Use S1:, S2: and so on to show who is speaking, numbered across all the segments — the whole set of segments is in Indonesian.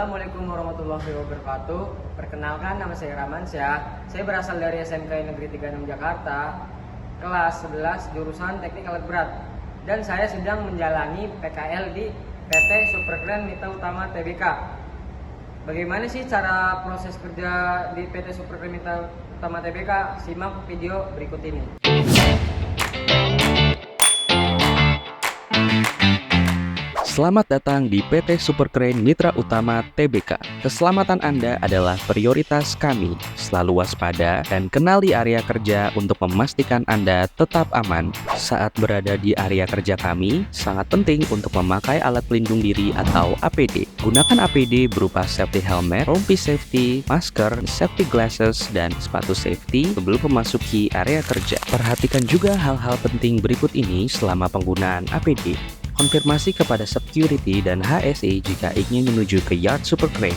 S1: Assalamualaikum warahmatullahi wabarakatuh. Perkenalkan, nama saya Ramansyah. Saya berasal dari SMK Negeri 36 Jakarta, kelas 11 jurusan Teknik Alat Berat. Dan saya sedang menjalani PKL di PT Superkren Mitra Utama Tbk. Bagaimana sih cara proses kerja di PT Superkren Mitra Utama Tbk? Simak video berikut ini.
S2: Selamat datang di PT Superkren Mitra Utama Tbk. Keselamatan Anda adalah prioritas kami. Selalu waspada dan kenali area kerja untuk memastikan Anda tetap aman. Saat berada di area kerja kami, sangat penting untuk memakai alat pelindung diri atau APD. Gunakan APD berupa safety helmet, rompi safety, masker, safety glasses, dan sepatu safety sebelum memasuki area kerja. Perhatikan juga hal-hal penting berikut ini selama penggunaan APD. Konfirmasi kepada security dan HSE jika ingin menuju ke yard Superkren.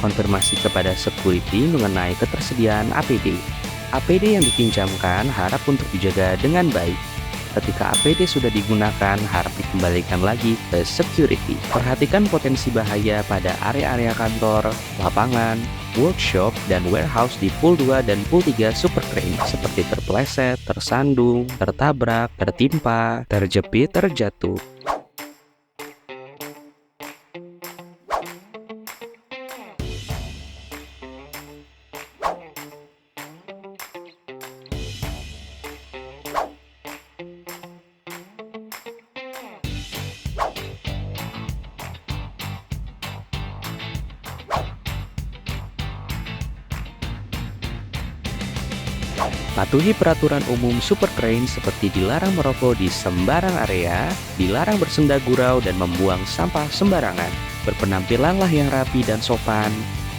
S2: Konfirmasi kepada security mengenai ketersediaan APD. APD yang dipinjamkan harap untuk dijaga dengan baik. Ketika APD sudah digunakan, harap dikembalikan lagi ke security. Perhatikan potensi bahaya pada area-area kantor, lapangan, workshop, dan warehouse di Pool 2 dan Pool 3 Superkren seperti terpeleset, tersandung, tertabrak, tertimpa, terjepit, terjatuh. Patuhi peraturan umum Superkren seperti dilarang merokok di sembarang area, dilarang bersenda gurau dan membuang sampah sembarangan. Berpenampilanlah yang rapi dan sopan.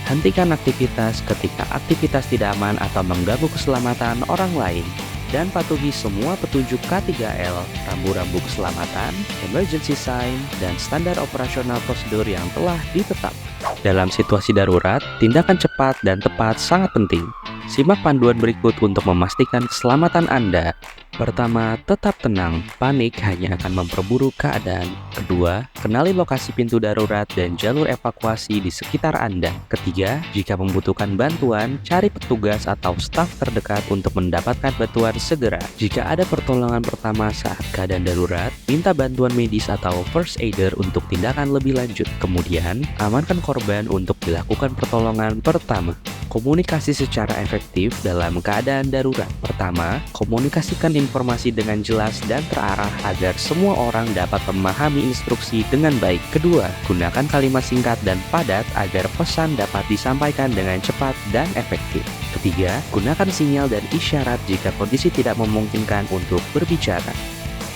S2: Hentikan aktivitas ketika aktivitas tidak aman atau mengganggu keselamatan orang lain. Dan patuhi semua petunjuk K3L, rambu-rambu keselamatan, emergency sign, dan standar operasional prosedur yang telah ditetapkan. Dalam situasi darurat, tindakan cepat dan tepat sangat penting. Simak panduan berikut untuk memastikan keselamatan Anda. Pertama, tetap tenang. Panik hanya akan memperburuk keadaan. Kedua, kenali lokasi pintu darurat dan jalur evakuasi di sekitar Anda. Ketiga, jika membutuhkan bantuan, cari petugas atau staf terdekat untuk mendapatkan bantuan segera. Jika ada pertolongan pertama saat keadaan darurat, minta bantuan medis atau first aider untuk tindakan lebih lanjut. Kemudian, amankan korban untuk dilakukan pertolongan pertama. Komunikasi secara efektif dalam keadaan darurat. Pertama, komunikasikan informasi dengan jelas dan terarah agar semua orang dapat memahami instruksi dengan baik. Kedua, gunakan kalimat singkat dan padat agar pesan dapat disampaikan dengan cepat dan efektif. Ketiga, gunakan sinyal dan isyarat jika kondisi tidak memungkinkan untuk berbicara.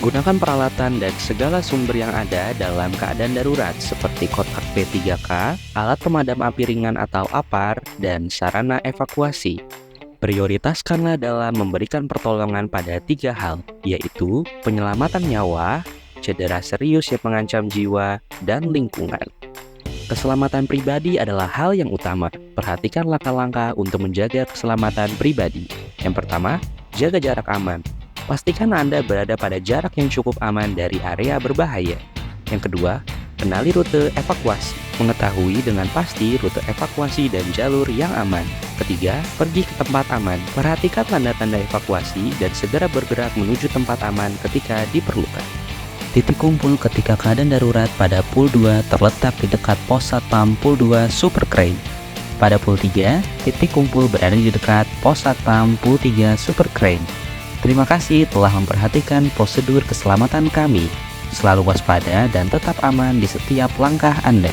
S2: Gunakan peralatan dan segala sumber yang ada dalam keadaan darurat seperti kotak P3K, alat pemadam api ringan atau APAR, dan sarana evakuasi. Prioritaskanlah dalam memberikan pertolongan pada 3 hal, yaitu penyelamatan nyawa, cedera serius yang mengancam jiwa, dan lingkungan. Keselamatan pribadi adalah hal yang utama. Perhatikan langkah-langkah untuk menjaga keselamatan pribadi. Yang pertama, jaga jarak aman. Pastikan Anda berada pada jarak yang cukup aman dari area berbahaya. Yang kedua, kenali rute evakuasi. Mengetahui dengan pasti rute evakuasi dan jalur yang aman. Ketiga, pergi ke tempat aman. Perhatikan tanda-tanda evakuasi dan segera bergerak menuju tempat aman ketika diperlukan. Titik kumpul ketika keadaan darurat pada Pool 2 terletak di dekat pos Satpam Pool 2 Superkren. Pada Pool 3, titik kumpul berada di dekat pos Satpam Pool 3 Superkren. Terima kasih telah memperhatikan prosedur keselamatan kami. Selalu waspada dan tetap aman di setiap langkah Anda.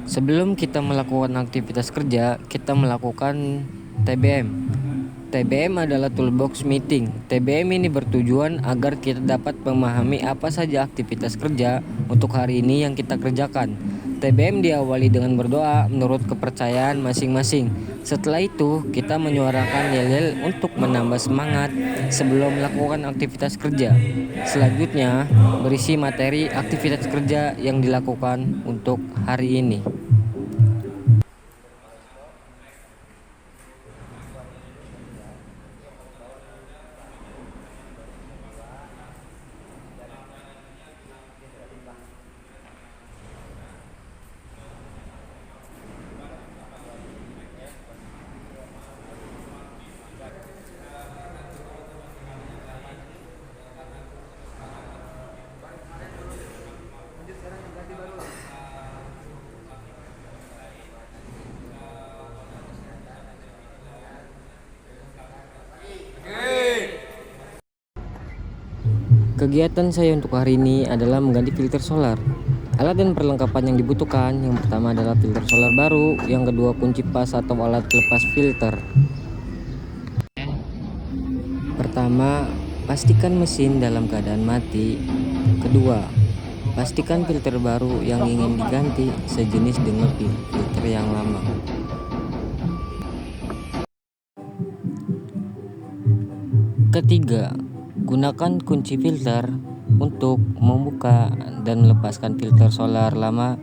S1: Sebelum kita melakukan aktivitas kerja, kita melakukan TBM. TBM adalah toolbox meeting. TBM ini bertujuan agar kita dapat memahami apa saja aktivitas kerja untuk hari ini yang kita kerjakan. TBM diawali dengan berdoa menurut kepercayaan masing-masing. Setelah itu, kita menyuarakan yel-yel untuk menambah semangat sebelum melakukan aktivitas kerja. Selanjutnya, berisi materi aktivitas kerja yang dilakukan untuk hari ini. Kegiatan saya untuk hari ini adalah mengganti filter solar. Alat dan perlengkapan yang dibutuhkan, yang pertama adalah filter solar baru, yang kedua kunci pas atau alat pelepas filter. Pertama, pastikan mesin dalam keadaan mati. Kedua, pastikan filter baru yang ingin diganti sejenis dengan filter yang lama. Ketiga, gunakan kunci filter untuk membuka dan melepaskan filter solar lama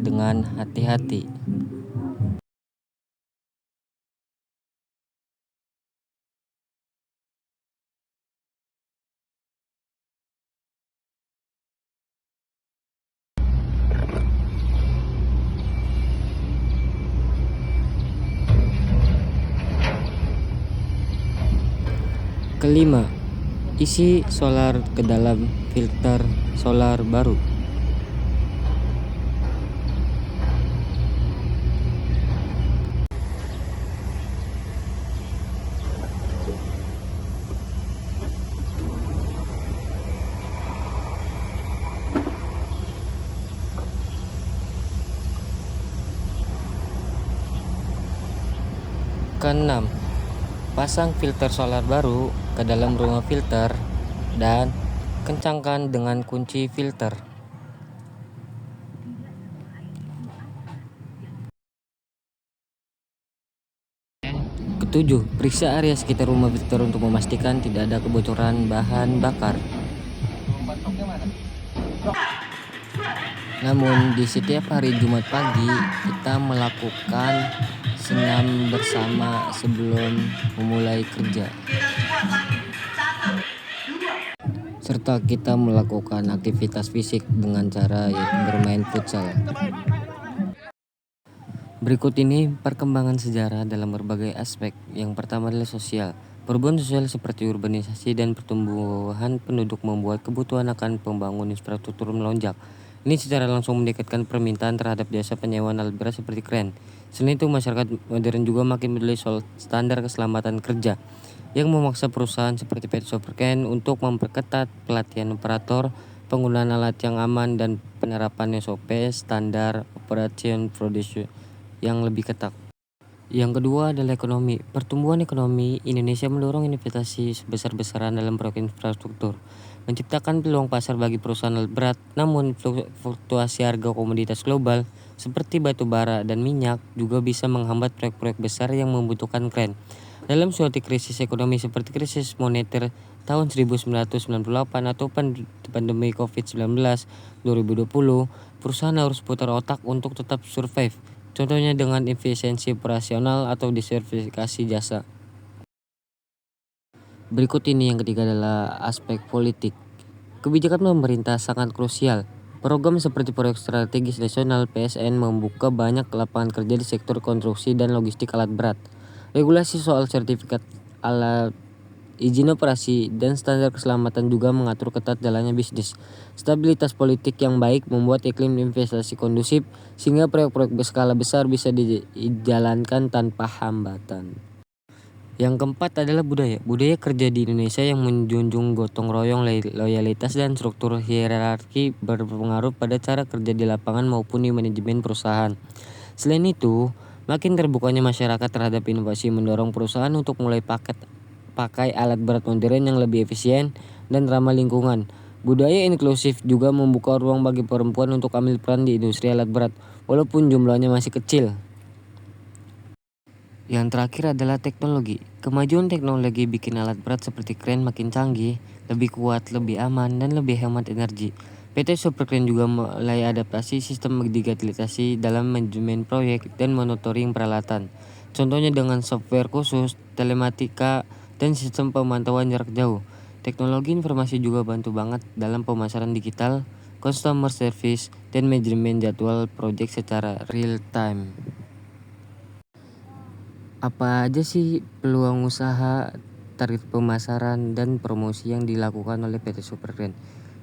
S1: dengan hati-hati. Kelima, isi solar ke dalam filter solar baru. Keenam, pasang filter solar baru ke dalam rumah filter dan kencangkan dengan kunci filter. Ketujuh, periksa area sekitar rumah filter untuk memastikan tidak ada kebocoran bahan bakar. Namun di setiap hari Jumat pagi kita melakukan senam bersama sebelum memulai kerja. Serta kita melakukan aktivitas fisik dengan cara yaitu bermain futsal. Berikut ini perkembangan sejarah dalam berbagai aspek. Yang pertama adalah sosial. Perubahan sosial seperti urbanisasi dan pertumbuhan penduduk membuat kebutuhan akan pembangunan infrastruktur melonjak. Ini secara langsung meningkatkan permintaan terhadap jasa penyewaan alat berat seperti kren. Selain itu, masyarakat modern juga makin peduli soal standar keselamatan kerja, yang memaksa perusahaan seperti PT Superken untuk memperketat pelatihan operator, penggunaan alat yang aman, dan penerapan SOP standar operation production yang lebih ketat. Yang kedua adalah ekonomi. Pertumbuhan ekonomi Indonesia mendorong investasi sebesar-besaran dalam proyek infrastruktur, menciptakan peluang pasar bagi perusahaan alat berat. Namun, fluktuasi harga komoditas global seperti batu bara dan minyak juga bisa menghambat proyek-proyek besar yang membutuhkan kren. Dalam suatu krisis ekonomi seperti krisis moneter tahun 1998 atau pandemi COVID-19 2020, perusahaan harus putar otak untuk tetap survive. Contohnya dengan efisiensi operasional atau diversifikasi jasa. Berikut ini yang ketiga adalah aspek politik. Kebijakan pemerintah sangat krusial. Program seperti Proyek Strategis Nasional (PSN) membuka banyak lapangan kerja di sektor konstruksi dan logistik alat berat. Regulasi soal sertifikat alat, izin operasi, dan standar keselamatan juga mengatur ketat jalannya bisnis. Stabilitas politik yang baik membuat iklim investasi kondusif sehingga proyek-proyek berskala besar bisa dijalankan tanpa hambatan. Yang keempat adalah budaya. Budaya kerja di Indonesia yang menjunjung gotong royong, loyalitas, dan struktur hierarki berpengaruh pada cara kerja di lapangan maupun di manajemen perusahaan. Selain itu, makin terbukanya masyarakat terhadap inovasi mendorong perusahaan untuk mulai pakai alat berat modern yang lebih efisien dan ramah lingkungan. Budaya inklusif juga membuka ruang bagi perempuan untuk ambil peran di industri alat berat, walaupun jumlahnya masih kecil. Yang terakhir adalah teknologi. Kemajuan teknologi bikin alat berat seperti kren makin canggih, lebih kuat, lebih aman, dan lebih hemat energi. PT Superkren juga mulai adaptasi sistem digitalisasi dalam manajemen proyek dan monitoring peralatan. Contohnya dengan software khusus, telematika, dan sistem pemantauan jarak jauh. Teknologi informasi juga bantu banget dalam pemasaran digital, customer service, dan manajemen jadwal proyek secara real time. Apa aja sih peluang usaha, target pemasaran, dan promosi yang dilakukan oleh PT Superkren?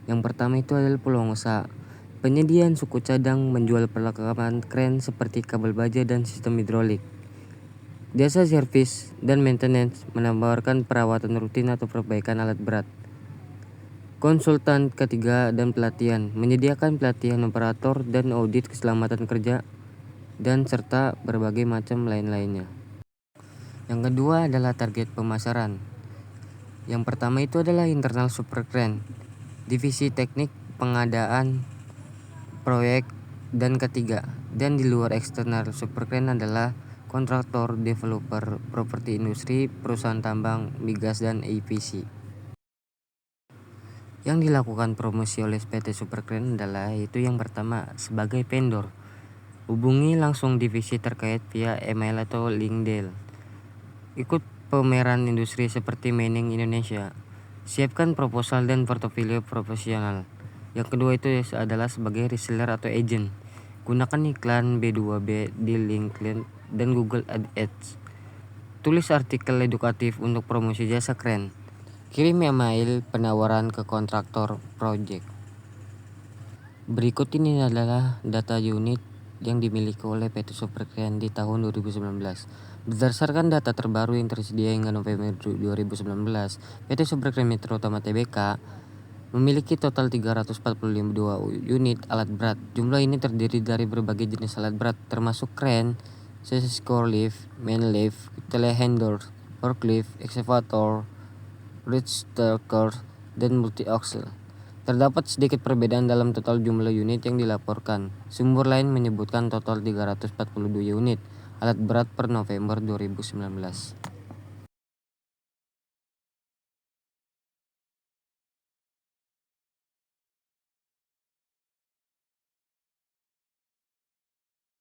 S1: Yang pertama itu adalah peluang usaha. Penyediaan suku cadang menjual perlengkapan kren seperti kabel baja dan sistem hidrolik. Jasa servis dan maintenance menawarkan perawatan rutin atau perbaikan alat berat. Konsultan ketiga dan pelatihan, menyediakan pelatihan operator dan audit keselamatan kerja dan serta berbagai macam lain-lainnya. Yang kedua adalah target pemasaran. Yang pertama itu adalah internal super keren, divisi teknik pengadaan proyek, dan ketiga dan di luar eksternal super keren adalah kontraktor, developer, properti industri, perusahaan tambang, migas, dan EPC. Yang dilakukan promosi oleh PT Superkeren adalah itu yang pertama sebagai vendor. Hubungi langsung divisi terkait via email atau LinkedIn. Ikut pameran industri seperti Mining Indonesia. Siapkan proposal dan portofolio profesional. Yang kedua itu adalah sebagai reseller atau agent. Gunakan iklan B2B di LinkedIn dan Google Ads. Tulis artikel edukatif untuk promosi jasa keren. Kirim email penawaran ke kontraktor project. Berikut ini adalah data unit yang dimiliki oleh PT Superkeren di tahun 2019. Berdasarkan data terbaru yang tersedia hingga November 2019, PT Superkeren Metro Utama Tbk memiliki total 342 unit alat berat. Jumlah ini terdiri dari berbagai jenis alat berat termasuk kren, core lift, main lift, telehandler, forklift, excavator, reach stacker, dan multi-axle. Terdapat sedikit perbedaan dalam total jumlah unit yang dilaporkan. Sumber lain menyebutkan total 342 unit alat berat per November 2019.